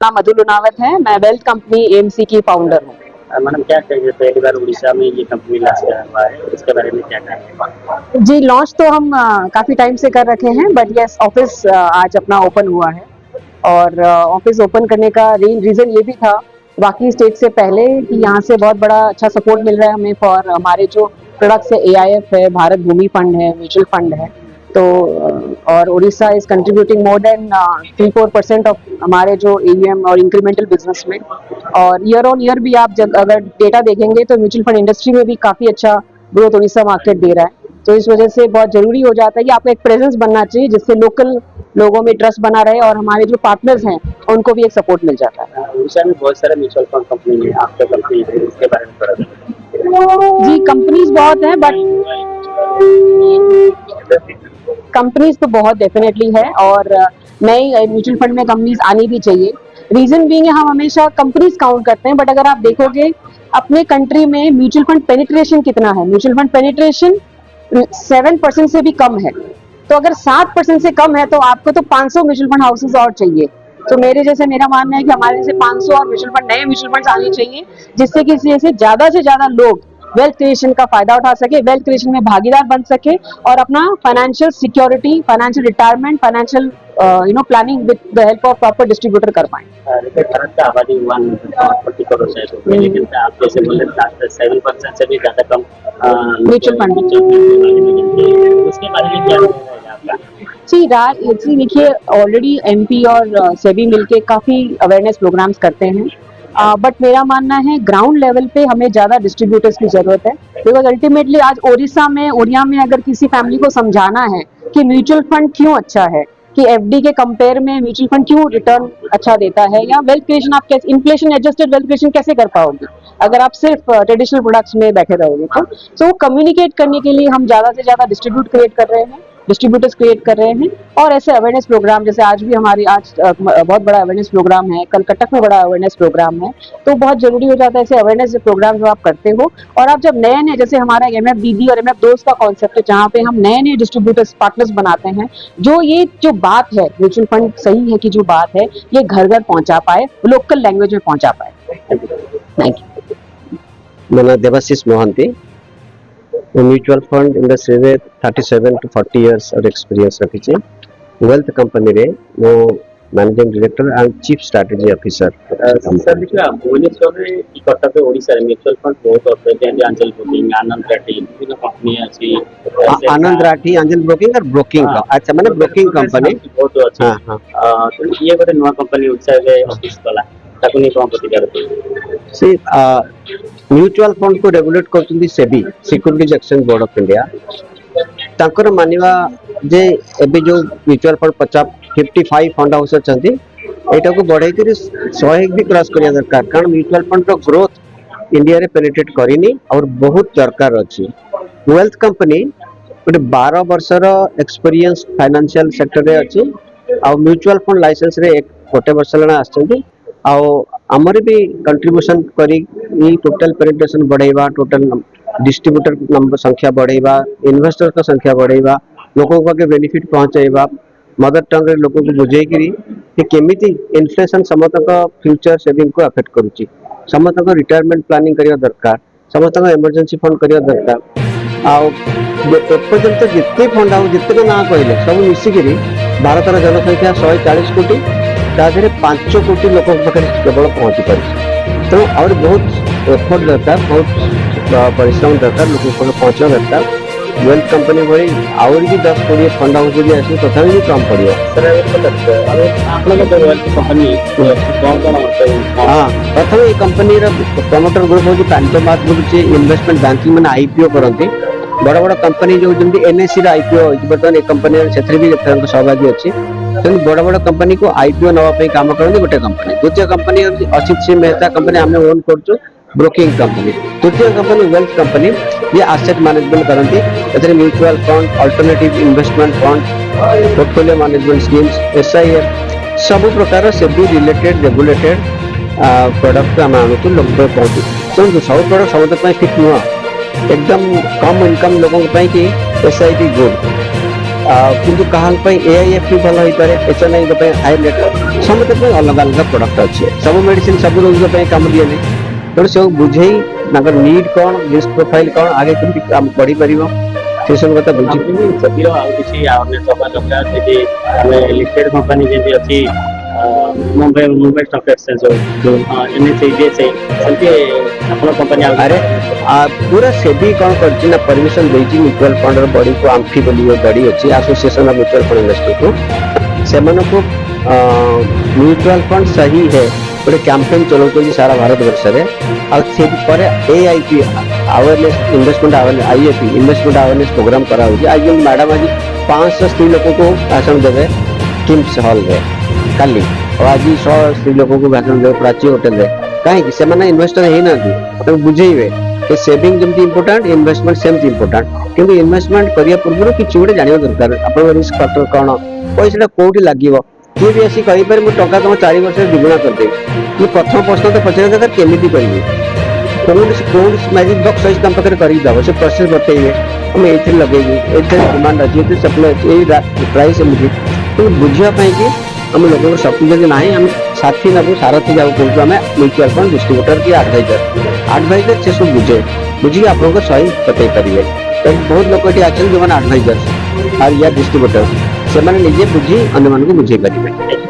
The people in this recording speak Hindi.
नाम मधु लुनावत है। मैं वेल्थ कंपनी एएमसी की फाउंडर हूँ। मैडम क्या कहेंगे, पहली बार उड़ीसा में ये कंपनी लॉन्च किया हुआ है, इसके बारे में क्या कहेंगे? जी, लॉन्च तो हम काफ़ी टाइम से कर रखे हैं, बट यस ऑफिस आज अपना ओपन हुआ है। और ऑफिस ओपन करने का रीज़न ये भी था बाकी स्टेट से पहले कि यहाँ से बहुत बड़ा अच्छा सपोर्ट मिल रहा है हमें फॉर हमारे जो प्रोडक्ट्स है। एआईएफ है, भारत भूमि फंड है, म्यूचुअल फंड है। तो और Orissa is contributing more than 3-4% of हमारे जो एयूएम और इंक्रीमेंटल बिजनेस में। और ईयर ऑन ईयर भी आप जब अगर डेटा देखेंगे तो म्यूचुअल फंड इंडस्ट्री में भी काफ़ी अच्छा ग्रोथ उड़ीसा मार्केट दे रहा है। तो इस वजह से बहुत जरूरी हो जाता है कि आपका एक प्रेजेंस बनना चाहिए जिससे लोकल लोगों में ट्रस्ट बना रहे और हमारे जो पार्टनर्स हैं उनको भी एक सपोर्ट मिल जाता है। उड़ीसा में बहुत सारे म्यूचुअल फंड कंपनी है, आपका कंपनी है, इसके बारे में थोड़ा जी, कंपनीज बहुत हैं बट कंपनीज तो बहुत डेफिनेटली है और नई म्यूचुअल फंड में कंपनीज आनी भी चाहिए। रीजन बीइंग हम हमेशा कंपनीज काउंट करते हैं, बट अगर आप देखोगे अपने कंट्री में म्यूचुअल फंड पेनिट्रेशन कितना है, म्यूचुअल फंड पेनिट्रेशन 7% से भी कम है। तो अगर 7% से कम है तो आपको तो 500 म्यूचुअल फंड हाउसेज और चाहिए। तो मेरा मानना है कि हमारे जैसे 500 और म्यूचुअल फंड नए म्यूचुअल फंड आने चाहिए जिससे कि से ज्यादा लोग वेल्थ क्रिएशन का फायदा उठा सके, वेल्थ क्रिएशन में भागीदार बन सके और अपना financial security, financial retirement, financial planning with the help of proper distributor कर पाए। भारत का आबादी 140 करोड़ है, तो लेकिन आप जैसे बोले 7% से भी ज्यादा कम म्यूचुअल फंड उसके बारे में क्या रहेगा आपका? जी देखिए, ऑलरेडी एमपी और सेबी मिलके काफी अवेयरनेस प्रोग्राम्स करते हैं, बट मेरा मानना है ग्राउंड लेवल पे हमें ज्यादा डिस्ट्रीब्यूटर्स की जरूरत है। बिकॉज अल्टीमेटली आज ओडिशा में अगर किसी फैमिली को समझाना है कि म्यूचुअल फंड क्यों अच्छा है, कि एफडी के कंपेयर में म्यूचुअल फंड क्यों रिटर्न अच्छा देता है, या वेल्थ क्रिएशन आप कैसे इन्फ्लेशन एडजस्टेड वेल्थ क्रिएशन कैसे कर पाओगे अगर आप सिर्फ ट्रेडिशनल प्रोडक्ट्स में बैठे रहोगे। तो कम्युनिकेट करने के लिए हम ज्यादा से ज्यादा डिस्ट्रीब्यूटर्स क्रिएट कर रहे हैं और ऐसे अवेयरनेस प्रोग्राम जैसे आज बहुत बड़ा अवेयरनेस प्रोग्राम है, कल कटक में बड़ा अवेयरनेस प्रोग्राम है। तो बहुत जरूरी हो जाता है ऐसे अवेयरनेस प्रोग्राम जो आप करते हो। और आप जब नए जैसे हमारा एमएफ दीदी और एमएफ दोस्त का कॉन्सेप्ट है जहाँ पे हम नए डिस्ट्रीब्यूटर्स पार्टनर्स बनाते हैं, जो बात है म्यूचुअल फंड सही है कि जो बात है ये घर घर पहुंचा पाए, लोकल लैंग्वेज में पहुंचा पाए। Thank you. मैं Debashish Mohanty mutual fund industry रे 37 to 40 इयर्स और एक्सपीरियंस रखी वेल्थ कंपनी रे वो managing director and chief strategy officer. Sir देखिए, भुवनेश्वर रे कटक ओडिसा रे म्यूचुअल फंड बहुत होते हैं, आंचल ब्रोकिंग, आनंद राठी विभिन्न कंपनी अछि। आनंद राठी आंचल ब्रोकिंग और ब्रोकिंग अच्छा माने ब्रोकिंग कंपनी बहुत अछि। हां तो ये गोटे नवा कंपनी ओडिसा रे ऑफिस कला ताको नहीं कोन प्रतिकार से म्यूचुअल फंड को रेगुलेट करछंदी SEBI, securities exchange board of India. तांकर मानिवा जे एबे जो म्यूचुअल फंड 55 फंड हाउस अछंती एटा को बढ़ाई करी 100 भी क्रॉस करिया दरकार, कारण म्यूचुअल फंड रो ग्रोथ इंडिया रे पेनिट्रेट करिनी और बहुत दरकार अछि। वेल्थ कंपनी गोटे 12 वर्षर एक्सपीरियंस फाइनेंशियल सेक्टर रे अछि और म्यूचुअल फंड लाइसेंस रे एक गोटे वर्ष लना आछंती। आमर भी कंट्रीब्यूशन करी टोटल पेनिट्रेशन बढ़ाइबा, टोटल डिस्ट्रीब्यूटर नंबर संख्या बढ़ाइबा, इन्वेस्टर का संख्या बढ़ाइबा, लोगों के बेनिफिट पहुंचाइबा, मदर टंग रे लोगों को बुझाई करी कि केमिति इन्फ्लेशन समस्त का फ्यूचर सेविंग को अफेक्ट करूची, समस्त का रिटायरमेंट प्लानिंग करिया दरकार, समस्त का इमरजेंसी फंड करिया दरकार। आ पर्यंत जितने फंड आउ जितने ना कहले सब मिसिकी भारत जनसंख्या 140 कोटी, ताधरे 500 कोटी लोक केवल पहुंची पारे। तो और बहुत एफर्ट दरकार, बहुत परिश्रम दरकार, लोक पहुंचा दरकार। वेल्थ कंपनी भरी आउर भी 10-20 फंड हाउस भी आसी तथा भी कम पड़ियो। हाँ, प्रथम ये कंपनी प्रमोटर ग्रुप हूँ पैंटोमार्क ग्रुप इन्वेस्टमेंट बैंकिंग मैंने आईपीओ करती। बड़ बड़ कंपनी जो जमी एनएससी आईपीओ बर्तमान एक कंपनी से भी सहभागी अच्छी। बड़ बड़ कंपनी को आईपीओ नापी काम करते गोटे कंपनी। द्वितीय कंपनी असित सी मेहता कंपनी आम ओन कर ब्रोकिंग कंपनी। तृतीय कंपनी वेल्थ कंपनी, ये एसेट मैनेजमेंट करती, mutual fund, alternative investment fund, portfolio management schemes, SIF सब प्रकार सेबी रिलेटेड रेगुलेटेड प्रोडक्ट आम आणुचु लोक पहुँचु। शुणु सब प्रोडक्ट समस्त फिट नुह, एकदम कम इनकम लोगों कि एसआईपी गुड, किंतु कहां पे एआईएफ भी भल होई पारे एचएनआई पे हाई रेट समते पे अलग अलग प्रोडक्ट अच्छे सब मेडिसिन सब रोग पे काम दिए नहीं तेणु सब बुझे नीड कौन रिस्क प्रोफाइल कौन आगे केमती काम बढ़ी पारिबो से सब कथा बुझी ସେତିର ଆଉ କିଛି ଆୱାରନେସ୍ ହବା ଦରକାର ଯେକି ଆମେ ଲିଷ୍ଟେଡ୍ କମ୍ପାନୀ ଯେମିତି ଅଛି ମୁମ୍ବାଇ ଷ୍ଟକ୍ ଏକ୍ସଚେଞ୍ଜ ଏନ୍ଏସ୍ଇ ସେମିତି ଆପଣ କମ୍ପାନୀ अरे पूरा सेबी कौन करछि ना परमिशन देछि म्यूचुअल फंड रो बॉडी को आम्फी बोली बॉडी अछि association of mutual fund investor को सेमन को म्यूचुअल फंड सही है गोटे कैंपेन चलाउछन सारा भारत वर्ष रे आ से पर AIP awareness investment awareness IAP investment awareness programme करा होछि आज मैडम आज 500 स्त्री लोगों को भाषण देवे किम्स हॉल रे काली और आज 100 स्त्री लोगों को भाषण देवे प्राची होटल रे कहीं से इन्वेस्टर है ना बुझेबे कि सेविंग जमती इंपोर्टेंट इन्वेस्टमेंट सेमती इंपोर्टेंट किंतु इन्वेस्टमेंट करिया पूर्व किछि गोटे जानिबा दरकार अपन रिस्क फैक्टर कोन पैसा कोठी लागिवो किए भी आसी कहि पारे मो टका तुम 4 वर्ष द्विगुणा कर दे कि प्रथम प्रश्न तो पचार दरकार केमिति करिवे कौन मैजिक बॉक्स साइज तुम पाखे करी दबो से प्रोसेस बतैबे हम एथे लगेबी एथे डिमांड अछि एथे सप्लाई अछि प्राइस एमिति तो बुझिया पई कि हम लोगों को शक्ति जब ना हम साथी नबू सारथी जाऊ कहूँ आम म्यूचुअल फंड डिस्ट्रीब्यूटर की एडवाइजर से सब बुझे बुझिए आपको सही बतई पारे बहुत लोग ये आछन जो एडवाइजर और या डिस्ट्रीब्यूटर से निजे बुझी अन्य बुझे पारे।